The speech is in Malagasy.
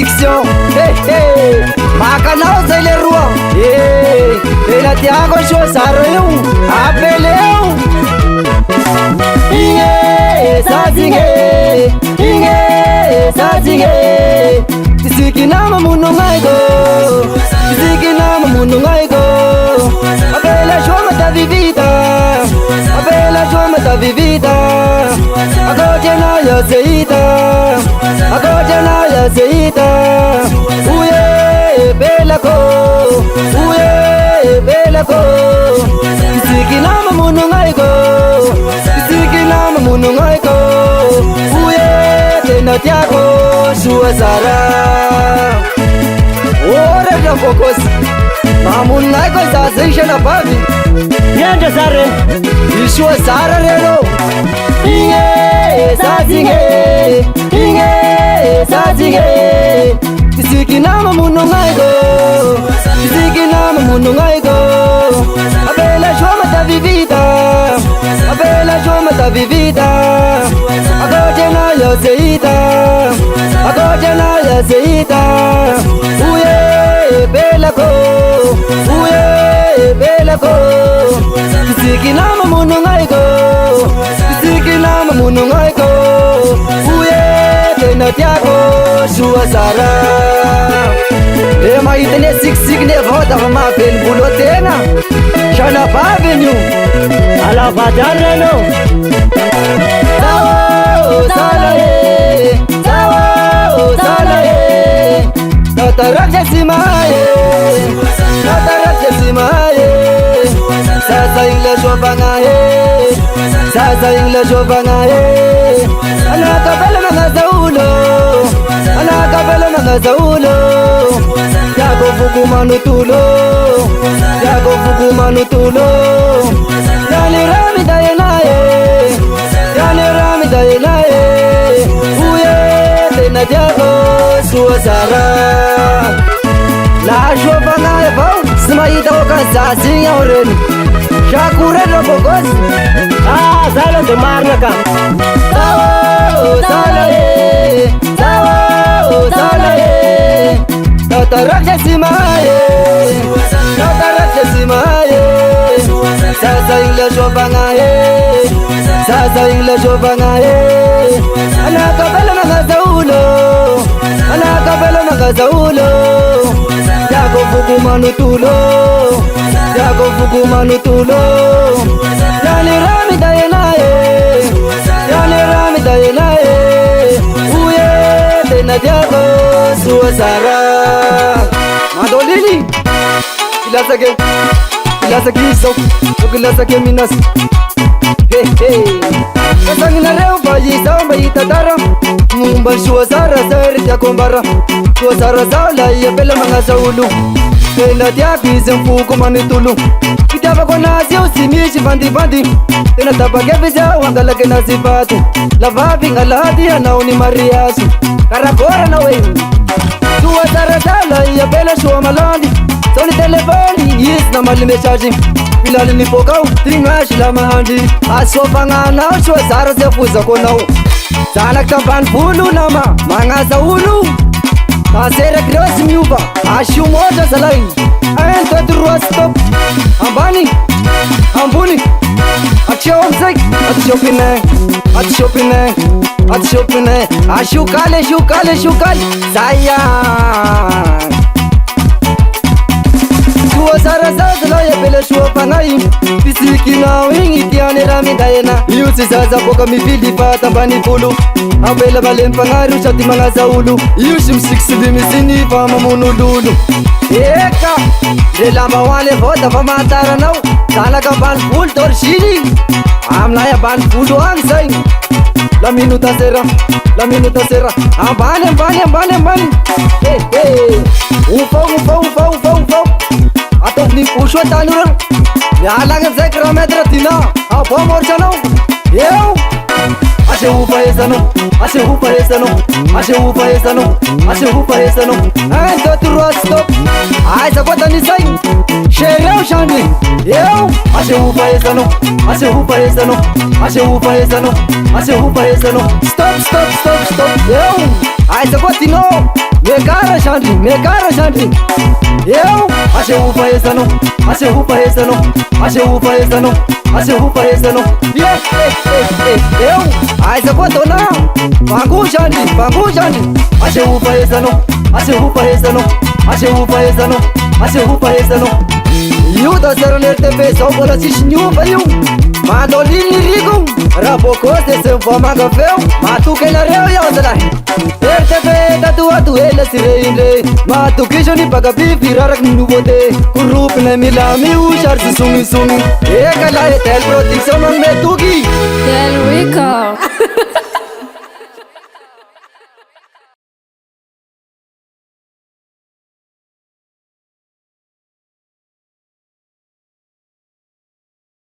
production. Bacanal zay le roa. Tena tiako show eu apeleu. Inge sazinge Tisiki nama muno ngaigo Tisiki nama muno ngaigo Abela shoma ta vivida Abela shoma ta vivida Agoje na ya zeita Agoje na ya zeita Uye bela ko Uye bela ko Tisiki nama muno ngaigo Tisiki nama muno ngaigo Uye tena tiako shua zara Ora da focus Mamun ngaigo za zisha na babi Yanda zare Shua zara rero Inge sazinge Tisiki nama muno ngaigo Tisiki nama muno ngaigo Abela shoma ta vivida Abela shoma ta vivida Agoje na ya zeita Agoje na ya zeita Uye bela ko Uye bela ko Tisiki nama muno ngaigo Tisiki nama muno ngaigo Uye tena tiako shua zara Ema itene sik ne vota ma pen bulo tena Shana Avenue ala badareno Salaye Tatarakja simaye Sasa ingle shobangaye Sasa ingle shobangaye Ana kabela na zaulo Ana kabela na zaulo Yago fuku manutulo Yago fuku manutulo Yani rami dayenaye Yani rami dayenaye Uye tena jago suwa zara La shobangaye bau Smaita oka zasi ya oreni Shakure do bogos Zalo de marnaka Salaye Tatarakja simaye Sasa ingle shobangaye Sasa ingle shobangaye Ana kabela na zaulo Ana kabela na zaulo Yago fuku manutulo Yago fuku manutulo Yani rami dayenaye Yani rami dayenaye Uye tena jago suwa zara Madolini Ilasake iso Ilasake minas Kasangina reo bayi samba itatara Mumba shua zara zari tia kombara Shua zara zaula iya pela mga zaulu Tena tia kizem fuku manitulu Kitaba kwa nazi usimishi bandi Tena tabake vizia wangalake nazipatu Lavavi ngaladi anauni mariasu Karakora na wewe Shua zara zaula iya pela shua malandi Soni telefoni yis na malime charging Filali ni pokau tingashi la mahandi Asofa ngana shua zara zefuza konau Zanak tampan bulu nama mangaza ulu Kasera gross miuba ashu moja salai Ento durua stop Ambani Ambuni Achomsek Achopine Ashukale Sayang Shua zara zazala ya pele shua pangai Pisiki na wingi tiane rami dayena Yusi zaza boka mifili pata mbani pulu Ambela balen pangaru shati mga zaulu Yushi msiksidi misini fama munululu Eka Relamba wale vota fama atara nau Sana ka ban full torshiri Amla ya ban full wangsay La minuta sera Ambani Ufa Atok ni pushwa tanurang Yalangan sa kilometra tina Apa morchano Yo Ashe ufa esano Ento turwa stop Ay sa kwata ni say Shereo shani Yo Ashe ufa esano Stop Yo aiza koa tinao mekara sandry eo aseho fahesanao eo aiza koa taona vango sandry aseho fahesanao io da seronery TV zao mbola tsisy niova io mandao liniriko raha bokos de se mivomanga feo matoky anareo iaho zalahy RTV tatoato ela sy reindre matokisony baka biviraraky ny nouveauté koropina milamio charge somisony eka la Etel production magnome toky Del Rico